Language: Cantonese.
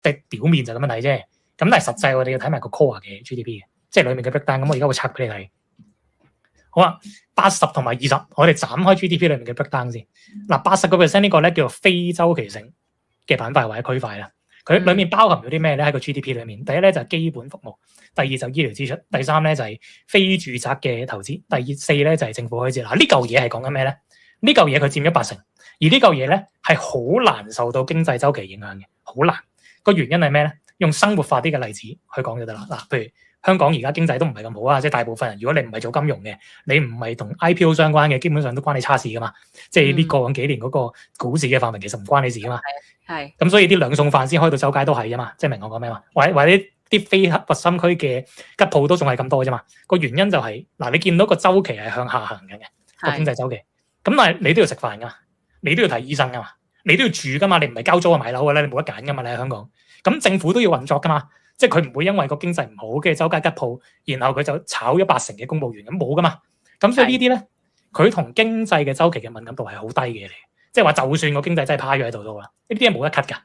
即係表面就咁樣睇啫。咁但係實際我哋要睇埋個 core 嘅 GDP 嘅，即係裡面嘅 breakdown。咁我而家會拆俾你睇。好啊，80同埋20，我哋斬開 GDP 裡面嘅 breakdown 先。嗱，80% 呢個咧叫做非周期性嘅板塊或者區塊啦。佢裡面包含咗啲咩咧？喺個 GDP 裡面，第一咧就係基本服務，第二就醫療支出，第三咧就係非住宅嘅投資，第四咧就係政府開支。嗱，呢嚿嘢係講緊咩咧？呢嚿嘢佢佔咗80%，而呢嚿嘢咧係好難受到經濟周期影響嘅，好難。個原因係咩咧？用生活化啲嘅例子去講就得啦。嗱，譬如香港而家經濟都唔係咁好啊，即係大部分人，如果你唔係做金融嘅，你唔係同 IPO 相關嘅，基本上都關你差事噶嘛。即係呢過往幾年嗰個股市嘅範圍其實唔關你事噶嘛。係。咁所以啲兩餸飯先開到周街都係啫嘛，即係明我講咩嘛？或者啲非核心區嘅吉鋪都仲係咁多啫嘛。個原因就係嗱，你見到個周期係向下行緊嘅個經濟周期。咁但係你都要食飯噶嘛，你都要睇醫生噶嘛，你都要住噶嘛，你唔係交租啊買樓嘅咧，你冇得揀噶嘛，你喺香港。咁政府都要運作噶嘛，即係佢唔會因為個經濟唔好嘅周街吉鋪，然後佢就炒咗80%嘅公務員，咁冇噶嘛。咁所以呢啲咧，佢同經濟嘅周期嘅敏感度係好低嘅嚟，即係話就算個經濟真係趴咗喺度都好啦，呢啲係冇得 cut 㗎。